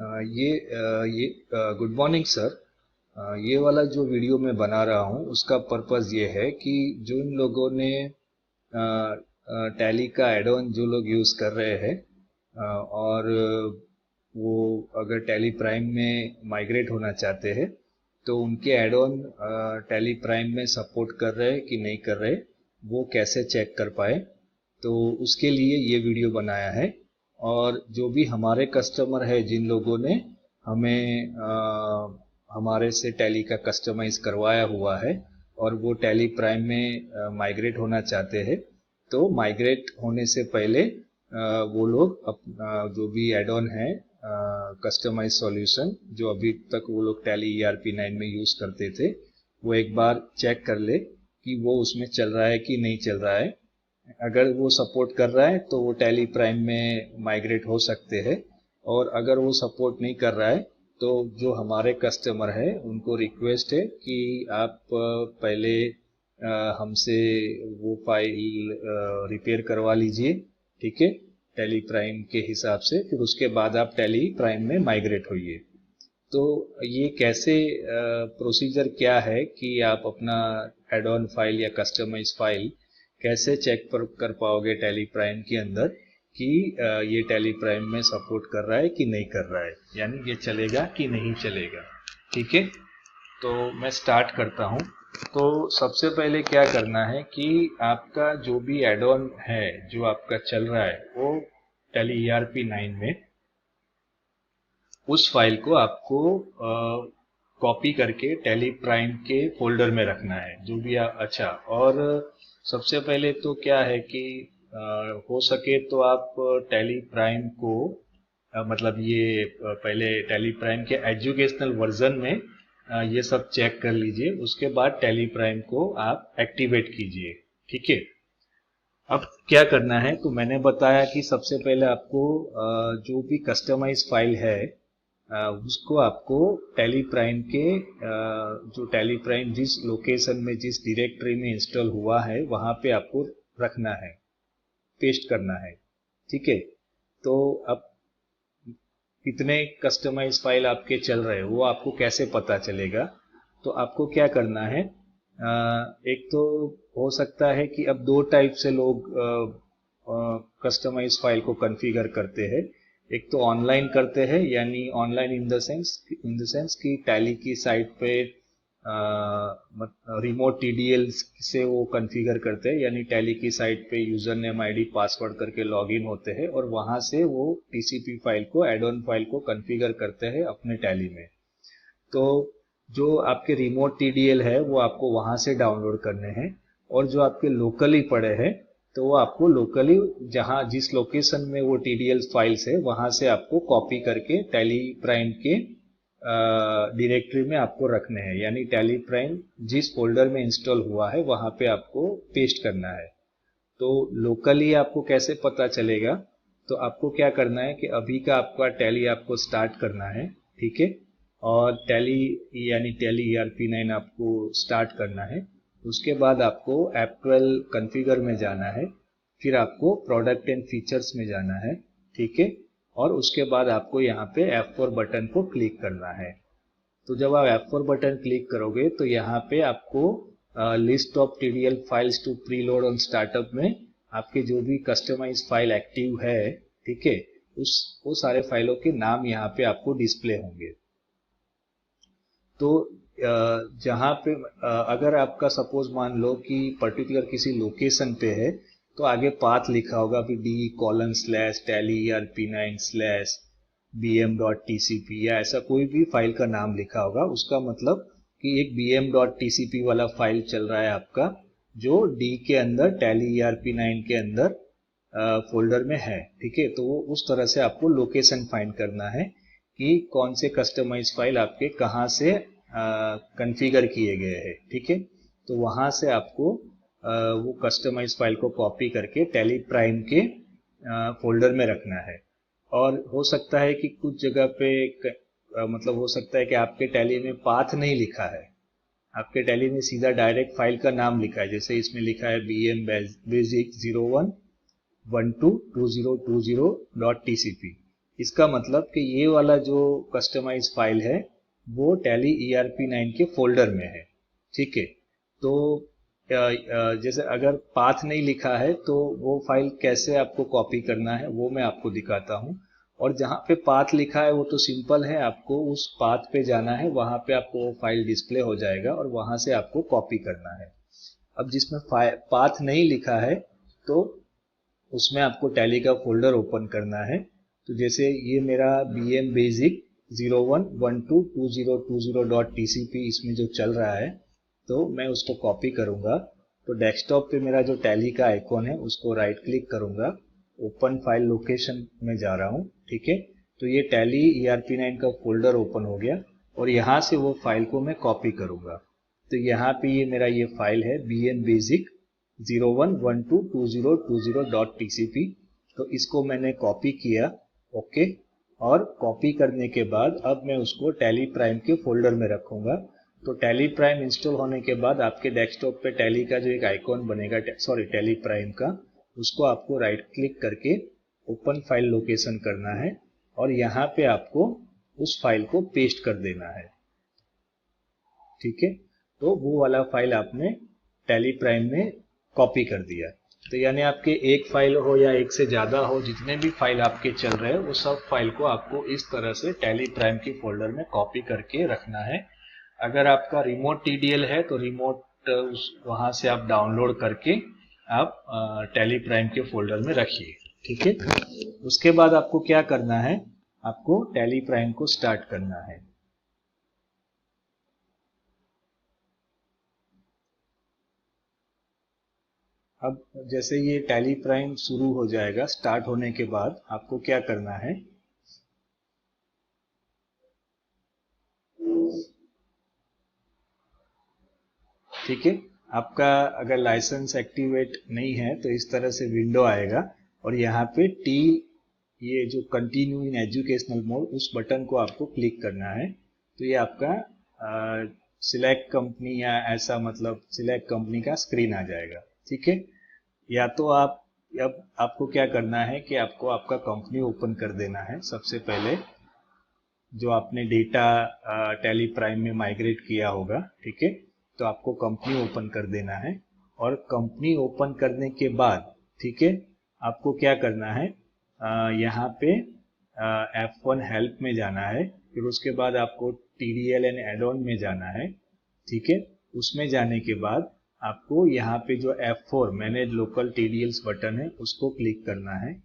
ये good morning sir. ये वाला जो वीडियो मैं बना रहा हूँ उसका पर्पस ये है कि जो इन लोगों ने टैली का एड ऑन जो लोग यूज़ कर रहे हैं और वो अगर टैली प्राइम में माइग्रेट होना चाहते हैं तो उनके एड ऑन टैली प्राइम में सपोर्ट कर रहे हैं कि नहीं कर रहे, वो कैसे चेक कर पाए। तो उसके लिए ये वीडियो बनाया है। और जो भी हमारे कस्टमर है जिन लोगों ने हमें हमारे से टैली का कस्टमाइज करवाया हुआ है और वो टैली प्राइम में माइग्रेट होना चाहते हैं, तो माइग्रेट होने से पहले वो लोग जो भी एड ऑन है कस्टमाइज सॉल्यूशन जो अभी तक वो लोग टैली ERP9 में यूज़ करते थे, वो एक बार चेक कर ले कि वो उसमें चल रहा है कि नहीं चल रहा है। अगर वो सपोर्ट कर रहा है तो वो टैली प्राइम में माइग्रेट हो सकते हैं, और अगर वो सपोर्ट नहीं कर रहा है तो जो हमारे कस्टमर है उनको रिक्वेस्ट है कि आप पहले हमसे वो फाइल रिपेयर करवा लीजिए, ठीक है, टैली प्राइम के हिसाब से। फिर उसके बाद आप टैली प्राइम में माइग्रेट होइए। तो ये कैसे प्रोसीजर क्या है कि आप अपना एड ऑन फाइल या कस्टमाइज फाइल कैसे चेक कर पाओगे टैली प्राइम के अंदर कि ये टैली प्राइम में सपोर्ट कर रहा है कि नहीं कर रहा है, यानी ये चलेगा कि नहीं चलेगा। ठीक है, तो मैं स्टार्ट करता हूँ। तो सबसे पहले क्या करना है कि आपका जो भी एड ऑन है जो आपका चल रहा है वो टैली ERP9 में, उस फाइल को आपको कॉपी करके टैली प्राइम के फोल्डर में रखना है जो भी अच्छा। और सबसे पहले तो क्या है कि हो सके तो आप टैली प्राइम को मतलब ये पहले टैली प्राइम के एजुकेशनल वर्जन में ये सब चेक कर लीजिए, उसके बाद टैली प्राइम को आप एक्टिवेट कीजिए। ठीक है, अब क्या करना है तो मैंने बताया कि सबसे पहले आपको जो भी कस्टमाइज फाइल है उसको आपको टैली प्राइम के जो टैली प्राइम जिस लोकेशन में जिस डायरेक्टरी में इंस्टॉल हुआ है वहां पे आपको रखना है, पेस्ट करना है। ठीक है, तो अब कितने कस्टमाइज फाइल आपके चल रहे हैं वो आपको कैसे पता चलेगा। तो आपको क्या करना है, एक तो हो सकता है कि अब दो टाइप से लोग कस्टमाइज फाइल को कॉन्फ़िगर करते हैं। एक तो ऑनलाइन करते हैं, यानी ऑनलाइन इन द सेंस कि टैली की साइट पे रिमोट TDL से वो कॉन्फ़िगर करते हैं, यानी टैली की साइट पे यूजर नेम ID पासवर्ड करके लॉगिन होते हैं और वहां से वो TCP फाइल को एड ऑन फाइल को कॉन्फ़िगर करते हैं अपने टैली में। तो जो आपके रिमोट TDL है वो आपको वहां से डाउनलोड करने हैं, और जो आपके लोकली पड़े हैं तो वो आपको लोकली जहां जिस लोकेशन में वो TDL फाइल्स है वहां से आपको कॉपी करके टैली प्राइम के डायरेक्टरी में आपको रखने हैं, यानी टैली प्राइम जिस फोल्डर में इंस्टॉल हुआ है वहां पे आपको पेस्ट करना है। तो लोकली आपको कैसे पता चलेगा, तो आपको क्या करना है कि अभी का आपका टैली आपको स्टार्ट करना है। ठीक है, और टैली यानी टैली ERP9 आपको स्टार्ट करना है। उसके बाद आपको App12 कॉन्फ़िगर में जाना है, फिर आपको प्रोडक्ट एंड फीचर्स में जाना है। ठीक है, और उसके बाद आपको यहाँ पे F4 बटन को क्लिक करना है। तो जब आप F4 बटन क्लिक करोगे तो यहाँ पे आपको list of TDL files to preload on startup में आपके जो भी कस्टमाइज फाइल एक्टिव है, ठीक है, वो सारे फाइलों के नाम यहाँ पे आपको डिस्प्ले होंगे। तो जहाँ पे अगर आपका सपोज मान लो कि पर्टिकुलर किसी लोकेशन पे है तो आगे पाथ लिखा होगा फिर D:/टैली ERP9/bm.tcp या ऐसा कोई भी फाइल का नाम लिखा होगा, उसका मतलब कि एक bm.tcp वाला फाइल चल रहा है आपका जो D के अंदर टैली ERP9 के अंदर फोल्डर में है। ठीक है, तो वो उस तरह से आपको लोकेशन फाइंड करना है कि कौन से कस्टमाइज फाइल आपके कहाँ से कॉन्फ़िगर किए गए हैं। ठीक है, तो वहाँ से आपको वो कस्टमाइज फाइल को कॉपी करके टैली प्राइम के फोल्डर में रखना है। और हो सकता है कि कुछ जगह पे मतलब हो सकता है कि आपके टैली में पाथ नहीं लिखा है, आपके टैली में सीधा डायरेक्ट फाइल का नाम लिखा है, जैसे इसमें लिखा है bm basic 01 122020.tcp। इसका मतलब कि ये वाला जो कस्टमाइज फाइल है वो टैली ERP9 के फोल्डर में है। ठीक है, तो जैसे अगर पाथ नहीं लिखा है तो वो फाइल कैसे आपको कॉपी करना है वो मैं आपको दिखाता हूँ। और जहाँ पे पाथ लिखा है वो तो सिंपल है, आपको उस पाथ पे जाना है, वहाँ पे आपको वो फाइल डिस्प्ले हो जाएगा और वहाँ से आपको कॉपी करना है। अब जिसमें पाथ नहीं लिखा है तो उसमें आपको टैली का फोल्डर ओपन करना है। तो जैसे ये मेरा BM Basic 01122020.tcp इसमें जो चल रहा है, तो मैं उसको कॉपी करूंगा। तो डेस्कटॉप पे मेरा जो टैली का आइकॉन है उसको राइट क्लिक करूंगा, ओपन फाइल लोकेशन में जा रहा हूँ। ठीक है, तो ये टैली ERP9 का फोल्डर ओपन हो गया और यहाँ से वो फाइल को मैं कॉपी करूंगा। तो यहाँ पे ये मेरा ये फाइल है BM Basic 01122020.tcp। तो इसको मैंने कॉपी किया। ओके, और कॉपी करने के बाद अब मैं उसको टैली प्राइम के फोल्डर में रखूंगा। तो टैली प्राइम इंस्टॉल होने के बाद आपके डेस्कटॉप पे टैली का जो एक आइकॉन बनेगा, सॉरी टैली प्राइम का, उसको आपको राइट क्लिक करके ओपन फाइल लोकेशन करना है और यहाँ पे आपको उस फाइल को पेस्ट कर देना है। ठीक है, तो वो वाला फाइल आपने टैली प्राइम में कॉपी कर दिया। तो यानी आपके एक फाइल हो या एक से ज़्यादा हो, जितने भी फाइल आपके चल रहे हैं वो सब फाइल को आपको इस तरह से टैली प्राइम के फोल्डर में कॉपी करके रखना है। अगर आपका रिमोट TDL है तो रिमोट वहाँ से आप डाउनलोड करके आप टैली प्राइम के फोल्डर में रखिए। ठीक है, उसके बाद आपको क्या करना है, आपको टैली प्राइम को स्टार्ट करना है। अब जैसे ये टैली प्राइम शुरू हो जाएगा, स्टार्ट होने के बाद आपको क्या करना है, ठीक है, आपका अगर लाइसेंस एक्टिवेट नहीं है तो इस तरह से विंडो आएगा और यहाँ पे टी, ये जो कंटिन्यू इन एजुकेशनल मोड, उस बटन को आपको क्लिक करना है। तो ये आपका सिलेक्ट कंपनी या ऐसा मतलब सिलेक्ट कंपनी का स्क्रीन आ जाएगा। ठीक है, या तो आप, अब आपको क्या करना है कि आपको आपका कंपनी ओपन कर देना है सबसे पहले, जो आपने डेटा टैली प्राइम में माइग्रेट किया होगा। ठीक है, तो आपको कंपनी ओपन कर देना है और कंपनी ओपन करने के बाद, ठीक है, आपको क्या करना है, यहाँ पे F1 हेल्प में जाना है, फिर उसके बाद आपको TDL एंड एड ऑन में जाना है। ठीक है, उसमें जाने के बाद आपको यहाँ पे जो F4 manage local TDLs button है उसको क्लिक करना है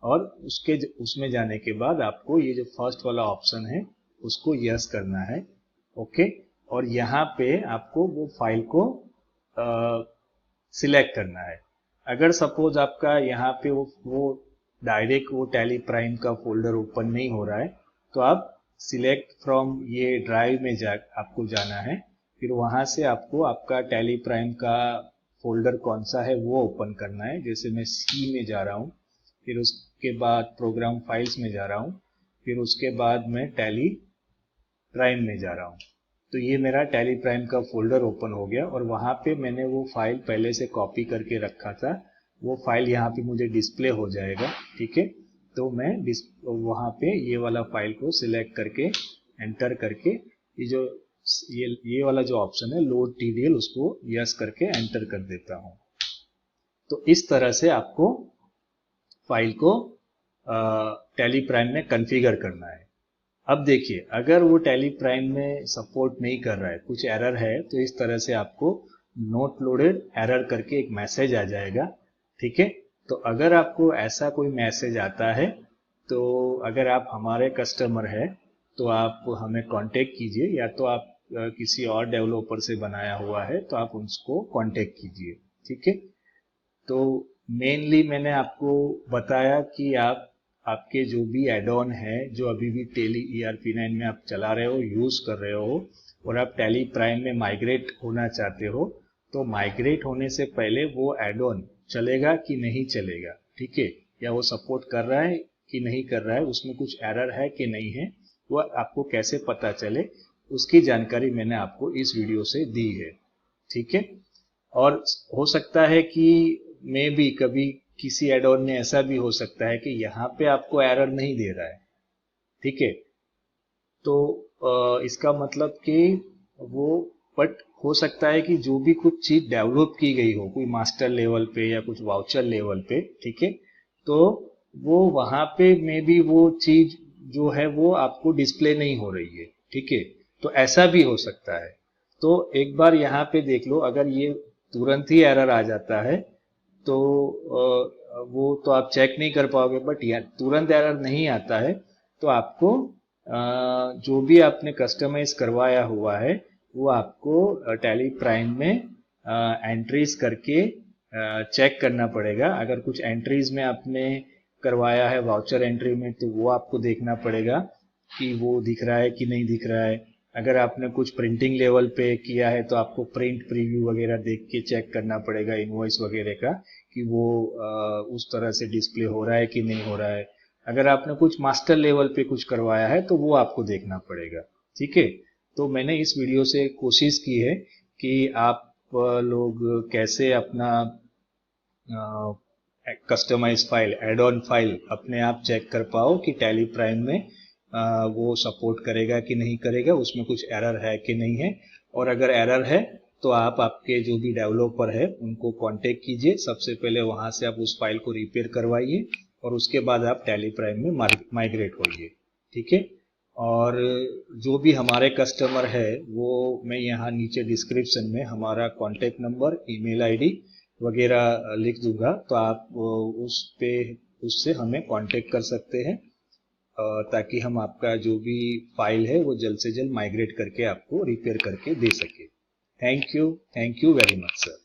और उसमें जाने के बाद आपको ये जो फर्स्ट वाला ऑप्शन है उसको यस करना है। ओके, और यहाँ पे आपको वो फाइल को सिलेक्ट करना है। अगर सपोज आपका यहाँ पे वो डायरेक्ट वो टैली प्राइम का फोल्डर ओपन नहीं हो रहा है तो आप सिलेक्ट फ्रॉम ये ड्राइव में आपको जाना है, फिर वहां से आपको आपका टैली प्राइम का फोल्डर कौन सा है वो ओपन करना है। जैसे मैं C में जा रहा हूँ, फिर उसके बाद प्रोग्राम फाइल्स में जा रहा हूँ, फिर उसके बाद मैं टैली प्राइम में जा रहा हूँ। तो ये मेरा टैली प्राइम का फोल्डर ओपन हो गया और वहाँ पे मैंने वो फाइल पहले से कॉपी करके रखा था, वो फाइल यहाँ पे मुझे डिस्प्ले हो जाएगा। ठीक है, तो मैं वहाँ पे ये वाला फाइल को सिलेक्ट करके एंटर करके ये वाला जो ऑप्शन है लोड TDL, उसको यस करके एंटर कर देता हूँ। तो इस तरह से आपको फाइल को टैली प्राइम में कॉन्फ़िगर करना है। अब देखिए, अगर वो टैली प्राइम में सपोर्ट नहीं कर रहा है, कुछ एरर है, तो इस तरह से आपको नोट लोडेड एरर करके एक मैसेज आ जाएगा। ठीक है, तो अगर आपको ऐसा कोई मैसेज आता है तो अगर आप हमारे कस्टमर हैं तो आप हमें कांटेक्ट कीजिए, या तो आप किसी और डेवलपर से बनाया हुआ है तो आप उसको कांटेक्ट कीजिए। ठीक है, तो मेनली मैंने आपको बताया कि आप आपके जो भी एड ऑन है, जो अभी भी टैली ERP9 में आप चला रहे हो, यूज कर रहे हो, और आप टैली प्राइम में माइग्रेट होना चाहते हो, तो माइग्रेट होने से पहले वो एड ऑन चलेगा कि नहीं चलेगा, ठीक है, या वो सपोर्ट कर रहा है कि नहीं कर रहा है, उसमें कुछ एरर है कि नहीं है, वो आपको कैसे पता चले, उसकी जानकारी मैंने आपको इस वीडियो से दी है। ठीक है, और हो सकता है कि मे भी कभी किसी एड ऑन में ऐसा भी हो सकता है कि यहाँ पे आपको एरर नहीं दे रहा है, ठीक है। तो इसका मतलब कि वो, बट हो सकता है कि जो भी कुछ चीज डेवलप की गई हो कोई मास्टर लेवल पे या कुछ वाउचर लेवल पे, ठीक है, तो वो वहां पे में भी वो चीज जो है वो आपको डिस्प्ले नहीं हो रही है, ठीक है। तो ऐसा भी हो सकता है। तो एक बार यहाँ पे देख लो, अगर ये तुरंत ही एरर आ जाता है तो वो तो आप चेक नहीं कर पाओगे, बट या तुरंत एरर नहीं आता है तो आपको जो भी आपने कस्टमाइज करवाया हुआ है वो आपको टैली प्राइम में एंट्रीज करके चेक करना पड़ेगा। अगर कुछ एंट्रीज में आपने करवाया है वाउचर एंट्री में तो वो आपको देखना पड़ेगा कि वो दिख रहा है कि नहीं दिख रहा है। अगर आपने कुछ प्रिंटिंग लेवल पे किया है तो आपको प्रिंट प्रीव्यू वगैरह देख के चेक करना पड़ेगा इनवॉइस वगैरह का कि वो उस तरह से डिस्प्ले हो रहा है कि नहीं हो रहा है। अगर आपने कुछ मास्टर लेवल पे कुछ करवाया है तो वो आपको देखना पड़ेगा, ठीक है। तो मैंने इस वीडियो से कोशिश की है कि आप लोग कैसे अपना customize file, add on file अपने आप चेक कर पाओ कि टैली प्राइम में वो सपोर्ट करेगा कि नहीं करेगा, उसमें कुछ एरर है कि नहीं है। और अगर एरर है तो आप आपके जो भी डेवलपर है उनको कांटेक्ट कीजिए, सबसे पहले वहां से आप उस फाइल को रिपेयर करवाइए और उसके बाद आप टैली प्राइम में माइग्रेट होइए, ठीक है। और जो भी हमारे कस्टमर है वो मैं यहाँ नीचे डिस्क्रिप्शन में हमारा कांटेक्ट नंबर, ईमेल आईडी वगैरह लिख दूंगा, तो आप उस पे उससे हमें कांटेक्ट कर सकते हैं ताकि हम आपका जो भी फाइल है वो जल्द से जल्द माइग्रेट करके आपको रिपेयर करके दे सके। Thank you very much sir.